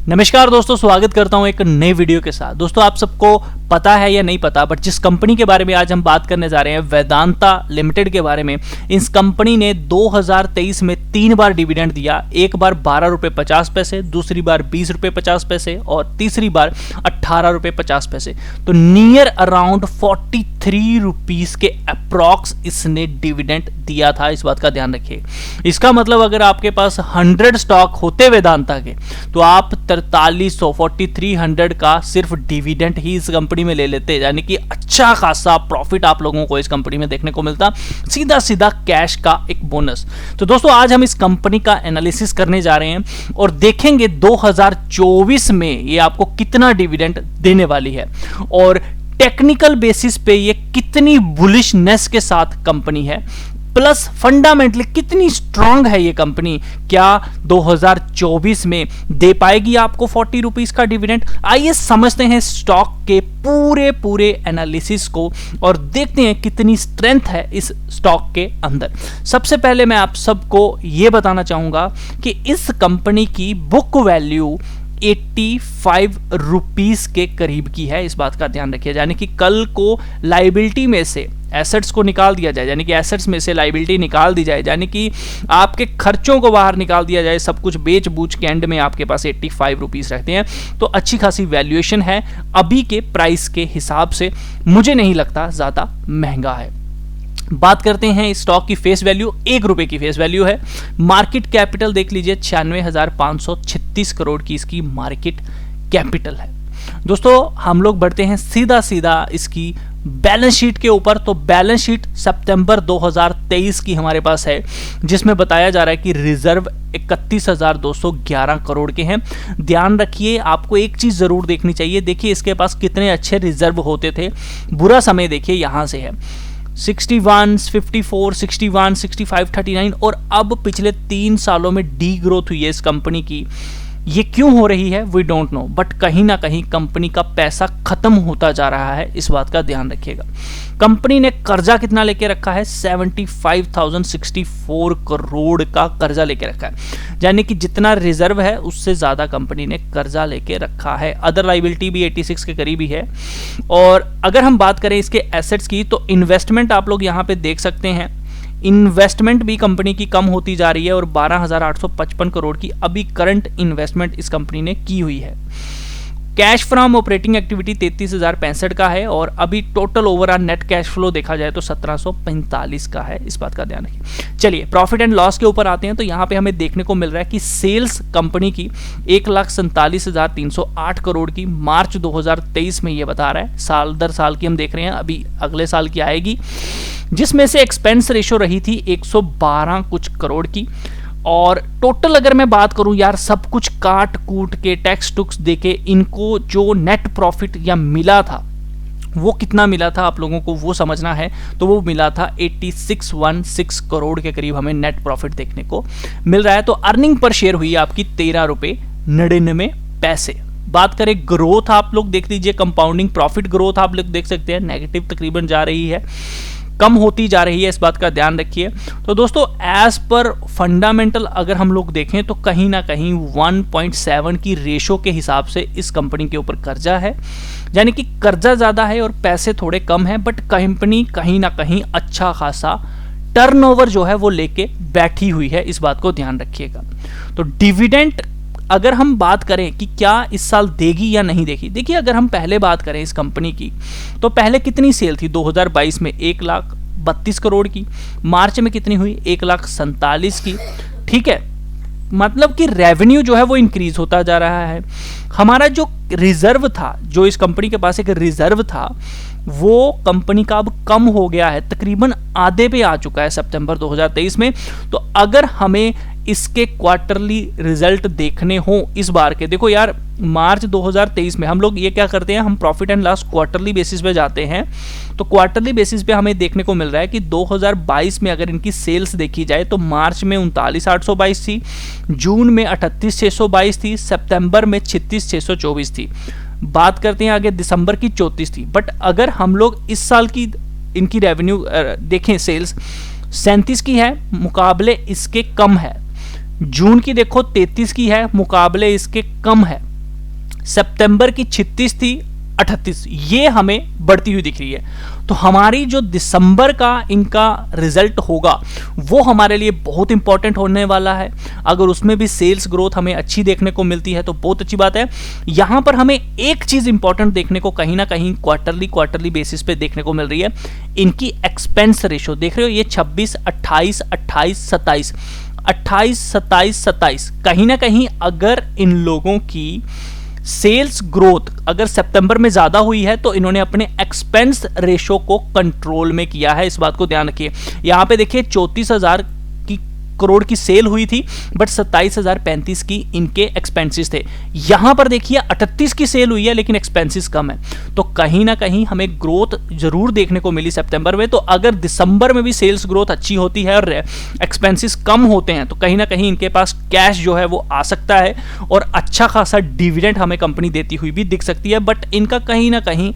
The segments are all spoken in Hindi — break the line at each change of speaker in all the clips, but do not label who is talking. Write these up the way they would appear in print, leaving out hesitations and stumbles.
नमस्कार दोस्तों, स्वागत करता हूं एक नए वीडियो के साथ। दोस्तों, आप सबको पता है या नहीं पता, बट जिस कंपनी के बारे में आज हम बात करने जा रहे हैं, वेदांता लिमिटेड के बारे में, इस कंपनी ने 2023 में 3 बार डिविडेंड दिया। एक बार 12 रुपये 50 पैसे, दूसरी बार 20 रुपये 50 पैसे और तीसरी बार 18 रुपये 50 पैसे। तो नियर अराउंड 43 रुपीज के अप्रॉक्स इसने डिविडेंड दिया था। इस बात का ध्यान रखिए। इसका मतलब अगर आपके पास 100 स्टॉक होते वेदांता के, तो आप 4300 का सिर्फ डिविडेंड ही इस कंपनी में ले लेते, यानी कि अच्छा खासा प्रॉफिट आप लोगों को इस कंपनी में देखने को मिलता, सीधा सीधा कैश का एक बोनस। तो दोस्तों, आज हम इस कंपनी का एनालिसिस करने जा रहे हैं और देखेंगे 2024 में ये आपको कितना डिविडेंड देने वाली है और टेक्निकल बेसिस पे ये कितनी बुलिशनेस के साथ कंपनी है, प्लस फंडामेंटली कितनी स्ट्रांग है ये कंपनी। क्या 2024 में दे पाएगी आपको 40 रुपीज का डिविडेंड? आइए समझते हैं स्टॉक के पूरे एनालिसिस को और देखते हैं कितनी स्ट्रेंथ है इस स्टॉक के अंदर। सबसे पहले मैं आप सबको ये बताना चाहूंगा कि इस कंपनी की बुक वैल्यू 85 रुपीज के करीब की है। इस बात का ध्यान रखिए, यानी कि कल को लाइबिलिटी में से एसेट्स को निकाल दिया जाए, यानी कि एसेट्स में से लाइबिलिटी निकाल दी जाए, यानी कि आपके खर्चों को बाहर निकाल दिया जाए, सब कुछ बेच बूझ के एंड में आपके पास 85 रुपीज रहते हैं, तो अच्छी खासी वैल्यूएशन है अभी के प्राइस के हिसाब से। मुझे नहीं लगता ज्यादा महंगा है। बात करते हैं इस स्टॉक की फेस वैल्यू, 1 रुपए की फेस वैल्यू है। मार्केट कैपिटल देख लीजिए, 96,536 करोड़ की इसकी मार्केट कैपिटल है। दोस्तों, हम लोग बढ़ते हैं सीधा इसकी बैलेंस शीट के ऊपर। तो बैलेंस शीट सितंबर 2023 की हमारे पास है, जिसमें बताया जा रहा है कि रिजर्व 31,211 करोड़ के हैं। ध्यान रखिए, आपको एक चीज जरूर देखनी चाहिए। देखिए इसके पास कितने अच्छे रिजर्व होते थे। बुरा समय देखिए यहां से है 61, 54, 61, 65, 39 और अब पिछले 3 सालों में डी ग्रोथ हुई है इस कंपनी की। ये क्यों हो रही है वी डोंट नो, बट कहीं ना कहीं कंपनी का पैसा खत्म होता जा रहा है। इस बात का ध्यान रखिएगा। कंपनी ने कर्जा कितना लेके रखा है? 75,064 करोड़ का कर्जा लेके रखा है, यानी कि जितना रिजर्व है उससे ज्यादा कंपनी ने कर्जा लेके रखा है। अदर लाइबिलिटी भी 86 के करीब ही है। और अगर हम बात करें इसके एसेट्स की, तो इन्वेस्टमेंट आप लोग यहां पे देख सकते हैं, इन्वेस्टमेंट भी कंपनी की कम होती जा रही है और 12,855 करोड़ की अभी करंट इन्वेस्टमेंट इस कंपनी ने की हुई है। कैश फ्रॉम ऑपरेटिंग एक्टिविटी 33,065 का है और अभी total overall net cash flow देखा जाए तो 1745 का है। इस बात का ध्यान रखिए। चलिए प्रॉफिट एंड लॉस के ऊपर आते हैं। तो यहाँ पे हमें देखने को मिल रहा है कि सेल्स कंपनी की 1,47,308 करोड़ की मार्च 2023 में ये बता रहा है। साल दर साल की हम देख रहे हैं, अभी अगले साल की आएगी, जिसमें से एक्सपेंस रेशो रही थी 112 कुछ करोड़ की। और टोटल अगर मैं बात करूं यार, सब कुछ काट कूट के टैक्स टुक्स देके इनको जो नेट प्रॉफिट या मिला था वो कितना मिला था आप लोगों को वो समझना है। तो वो मिला था 8616 करोड़ के करीब हमें नेट प्रॉफिट देखने को मिल रहा है। तो अर्निंग पर शेयर हुई आपकी 13 रुपये 99 पैसे। बात करें ग्रोथ, आप लोग देख लीजिए, कंपाउंडिंग प्रॉफिट ग्रोथ आप लोग देख सकते हैं, नेगेटिव तकरीबन जा रही है, कम होती जा रही है। इस बात का ध्यान रखिए। तो दोस्तों, एज पर फंडामेंटल अगर हम लोग देखें तो कहीं ना कहीं 1.7 की रेशो के हिसाब से इस कंपनी के ऊपर कर्जा है, यानी कि कर्जा ज्यादा है और पैसे थोड़े कम है, बट कंपनी कहीं ना कहीं अच्छा खासा टर्नओवर जो है वो लेके बैठी हुई है। इस बात को ध्यान रखिएगा। तो डिविडेंड अगर हम बात करें कि क्या इस साल देगी या नहीं देगी, देखिए अगर हम पहले बात करें इस कंपनी की, तो पहले कितनी सेल थी 2022 में? 1,32 करोड़ की। मार्च में कितनी हुई? 1,47 की। ठीक है, मतलब कि रेवेन्यू जो है वो इंक्रीज होता जा रहा है। हमारा जो रिजर्व था, जो इस कंपनी के पास एक रिजर्व था, वो कंपनी का अब कम हो गया है, तकरीबन आधे पे आ चुका है सितंबर 2023 में। तो अगर हमें इसके क्वार्टरली रिजल्ट देखने हो इस बार के, देखो यार मार्च 2023 में हम लोग ये क्या करते हैं, हम profit and loss quarterly basis पे जाते हैं। तो क्वार्टरली बेसिस पे हमें देखने को मिल रहा है कि 2022 में अगर इनकी सेल्स देखी जाए तो मार्च में 39,822 थी, जून में 38,622 थी, सितंबर में 36,624 थी। बात करते हैं आगे, दिसंबर की 34 थी। बट अगर हम लोग इस साल की इनकी रेवेन्यू देखें, सेल्स 37 की है, मुकाबले इसके कम है। जून की देखो 33 की है, मुकाबले इसके कम है। सितंबर की 36 थी 38, ये हमें बढ़ती हुई दिख रही है। तो हमारी जो दिसंबर का इनका रिजल्ट होगा वो हमारे लिए बहुत इंपॉर्टेंट होने वाला है। अगर उसमें भी सेल्स ग्रोथ हमें अच्छी देखने को मिलती है तो बहुत अच्छी बात है। यहां पर हमें एक चीज इंपॉर्टेंट देखने को कहीं ना कहीं क्वार्टरली बेसिस पे देखने को मिल रही है, इनकी एक्सपेंस रेशो देख रहे हो, ये 26, 28, 28, 27, 28, 27, 27, कहीं ना कहीं अगर इन लोगों की सेल्स ग्रोथ अगर सितंबर में ज्यादा हुई है तो इन्होंने अपने एक्सपेंस रेशो को कंट्रोल में किया है, इस बात को ध्यान रखिए। यहां पे देखिए 34,000 करोड़ की सेल हुई थी बट 27,035 की इनके एक्सपेंसेस थे। यहां पर देखिए 38 की सेल हुई है लेकिन एक्सपेंसेस कम है, तो कहीं ना कहीं हमें ग्रोथ जरूर देखने को मिली सितंबर में। तो अगर दिसंबर में भी सेल्स ग्रोथ अच्छी होती है और एक्सपेंसेस कम होते हैं तो कहीं ना कहीं इनके पास कैश जो है वो आ सकता है और अच्छा खासा डिविडेंड हमें कंपनी देती हुई भी दिख सकती है। बट इनका कहीं ना कहीं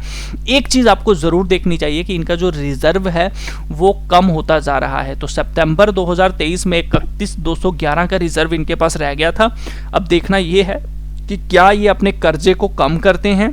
एक चीज आपको जरूर देखनी चाहिए कि इनका जो रिजर्व है वो कम होता जा रहा है। तो सितंबर 2023 में 31,211 का रिजर्व इनके पास रह गया था। अब देखना यह है कि क्या ये अपने कर्जे को कम करते हैं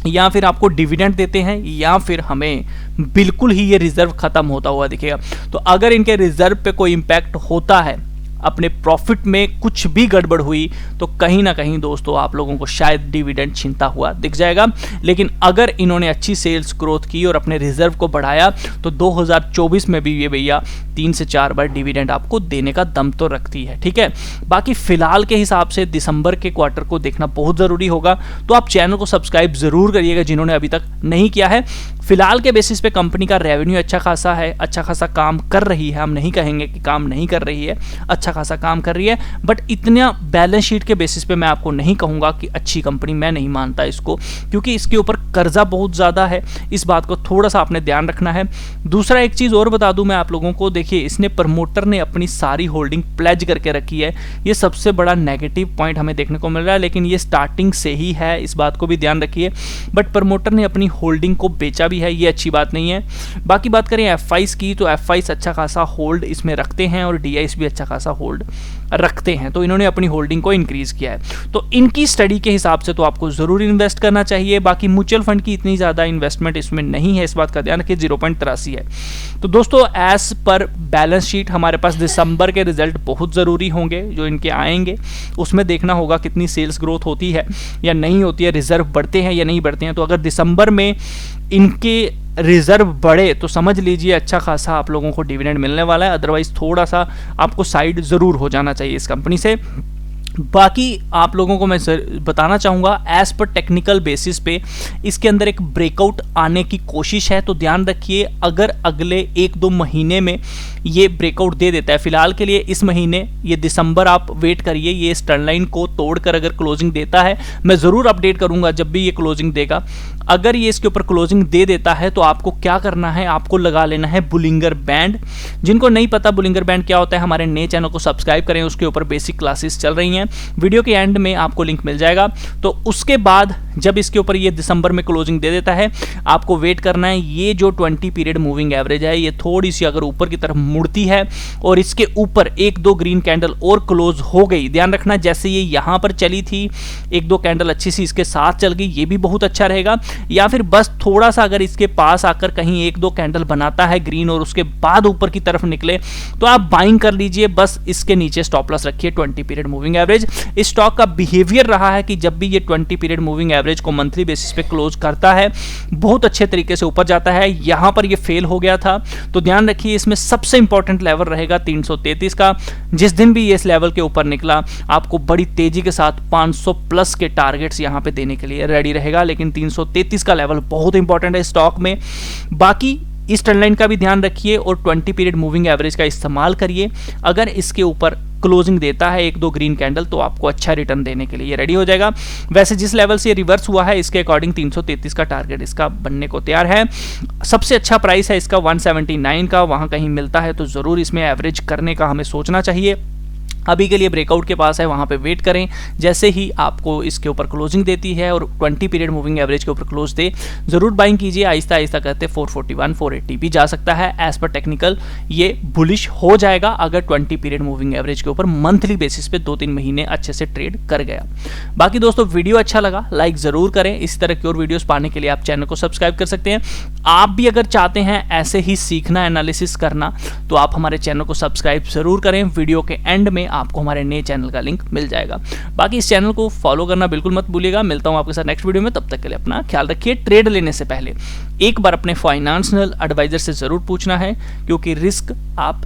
या फिर आपको डिविडेंड देते हैं या फिर हमें बिल्कुल ही ये रिजर्व खत्म होता हुआ दिखेगा। तो अगर इनके रिजर्व पे कोई इंपैक्ट होता है, अपने प्रॉफिट में कुछ भी गड़बड़ हुई तो कहीं ना कहीं दोस्तों आप लोगों को शायद डिविडेंड छीनता हुआ दिख जाएगा। लेकिन अगर इन्होंने अच्छी सेल्स ग्रोथ की और अपने रिजर्व को बढ़ाया तो 2024 में भी ये भैया 3 से 4 बार डिविडेंड आपको देने का दम तो रखती है। ठीक है, बाकी फिलहाल के हिसाब से दिसंबर के क्वार्टर को देखना बहुत जरूरी होगा, तो आप चैनल को सब्सक्राइब जरूर करिएगा जिन्होंने अभी तक नहीं किया है। फिलहाल के बेसिस पे कंपनी का रेवेन्यू अच्छा खासा है, अच्छा खासा काम कर रही है, हम नहीं कहेंगे कि काम नहीं कर रही है, अच्छा खासा काम कर रही है। बट इतना बैलेंस शीट के बेसिस पे मैं आपको नहीं कहूंगा कि अच्छी कंपनी, मैं नहीं मानता इसको, क्योंकि इसके ऊपर कर्जा बहुत ज्यादा है, इस बात को थोड़ा सा आपने ध्यान रखना है। दूसरा एक चीज और बता दूं मैं आप लोगों को, देखिए इसने प्रमोटर ने अपनी सारी होल्डिंग प्लेज करके रखी है, ये सबसे बड़ा नेगेटिव पॉइंट हमें देखने को मिल रहा है, लेकिन ये स्टार्टिंग से ही है, इस बात को भी ध्यान रखिए। बट प्रमोटर ने अपनी होल्डिंग को बेचा भी है, ये अच्छी बात नहीं है। बाकी बात करें एफआईस की, तो एफआईस अच्छा खासा होल्ड इसमें रखते हैं और डीआईस भी अच्छा खासा होल्ड रखते हैं, तो इन्होंने अपनी होल्डिंग को इंक्रीज किया है। तो इनकी स्टडी के हिसाब से तो आपको जरूर इन्वेस्ट करना चाहिए। बाकी म्यूचुअल फंड की इतनी ज्यादा इन्वेस्टमेंट इसमें नहीं है, इस बात का ध्यान रखिए, 0.83 है। तो दोस्तों एज पर बैलेंस शीट हमारे पास दिसंबर के रिजल्ट बहुत जरूरी होंगे जो इनके आएंगे, उसमें देखना होगा कितनी सेल्स ग्रोथ होती है या नहीं होती है, रिजर्व बढ़ते हैं या नहीं बढ़ते हैं। तो अगर दिसंबर में इनके रिजर्व बढ़े तो समझ लीजिए अच्छा खासा आप लोगों को डिविडेंड मिलने वाला है, अदरवाइज थोड़ा सा आपको साइड जरूर हो जाना चाहिए इस कंपनी से। बाकी आप लोगों को मैं बताना चाहूँगा एज पर टेक्निकल बेसिस पे इसके अंदर एक ब्रेकआउट आने की कोशिश है, तो ध्यान रखिए अगर अगले 1-2 महीने में ये ब्रेकआउट दे देता है, फिलहाल के लिए इस महीने ये दिसंबर आप वेट करिए, ये इस ट्रेंड लाइन को तोड़कर अगर क्लोजिंग देता है मैं ज़रूर अपडेट करूंगा जब भी ये क्लोजिंग देगा। अगर ये इसके ऊपर क्लोजिंग दे देता है तो आपको क्या करना है, आपको लगा लेना है बुलिंगर बैंड। जिनको नहीं पता बुलिंगर बैंड क्या होता है, हमारे नए चैनल को सब्सक्राइब करें, उसके ऊपर बेसिक क्लासेस चल रही हैं, वीडियो के एंड में आपको लिंक मिल जाएगा। तो उसके बाद जब इसके ऊपर ये दिसंबर में क्लोजिंग दे देता है आपको वेट करना है, ये जो 20 पीरियड मूविंग एवरेज है ये थोड़ी सी अगर ऊपर की तरफ मुड़ती है और इसके ऊपर 1-2 ग्रीन कैंडल और क्लोज हो गई, ध्यान रखना जैसे ये यहां पर चली थी 1-2 कैंडल अच्छी सी इसके साथ चल गई, ये भी बहुत अच्छा रहेगा। या फिर बस थोड़ा सा अगर इसके पास आकर कहीं 1-2 कैंडल बनाता है ग्रीन और उसके बाद ऊपर की तरफ निकले तो आप बाइंग कर लीजिए, बस इसके नीचे स्टॉप लॉस रखिए 20 पीरियड मूविंग एवरेज। इस स्टॉक का बिहेवियर रहा है कि जब भी ये 20 पीरियड मूविंग एवरेज को मंथली बेसिस पे क्लोज करता है बहुत अच्छे तरीके से ऊपर जाता है। यहां पर ये फेल हो गया था, तो ध्यान रखिए इसमें सबसे इंपॉर्टेंट लेवल रहेगा 333 का। जिस दिन भी ये इस लेवल के ऊपर निकला आपको बड़ी तेजी के साथ 500 प्लस के टारगेट्स यहां पे देने के लिए रेडी रहेगा, लेकिन 333 का लेवल बहुत इंपॉर्टेंट है स्टॉक में। बाकी इस ट्रेंड लाइन का भी ध्यान रखिए और 20 पीरियड मूविंग एवरेज का इस्तेमाल करिए। अगर इसके ऊपर क्लोजिंग देता है 1-2 ग्रीन कैंडल तो आपको अच्छा रिटर्न देने के लिए रेडी हो जाएगा। वैसे जिस लेवल से रिवर्स हुआ है इसके अकॉर्डिंग 333 का टारगेट इसका बनने को तैयार है। सबसे अच्छा प्राइस है इसका 179 का, वहां कहीं मिलता है तो जरूर इसमें एवरेज करने का हमें सोचना चाहिए। अभी के लिए ब्रेकआउट के पास है, वहाँ पे वेट करें। जैसे ही आपको इसके ऊपर क्लोजिंग देती है और 20 पीरियड मूविंग एवरेज के ऊपर क्लोज दे, ज़रूर बाइंग कीजिए। आहिस्ता आहिस्ता करते 441 480 भी जा सकता है। एज पर टेक्निकल ये बुलिश हो जाएगा अगर 20 पीरियड मूविंग एवरेज के ऊपर मंथली बेसिस पे 2-3 महीने अच्छे से ट्रेड कर गया। बाकी दोस्तों वीडियो अच्छा लगा लाइक ज़रूर करें। इसी तरह की और वीडियोस पाने के लिए आप चैनल को सब्सक्राइब कर सकते हैं। आप भी अगर चाहते हैं ऐसे ही सीखना, एनालिसिस करना, तो आप हमारे चैनल को सब्सक्राइब ज़रूर करें। वीडियो के एंड में आपको हमारे नए चैनल का लिंक मिल जाएगा। बाकी इस चैनल को फॉलो करना बिल्कुल मत भूलिएगा। मिलता हूं आपके साथ नेक्स्ट वीडियो में, तब तक के लिए अपना ख्याल रखिए। ट्रेड लेने से पहले एक बार अपने फाइनेंशियल एडवाइजर से ज़रूर पूछना है, क्योंकि रिस्क आप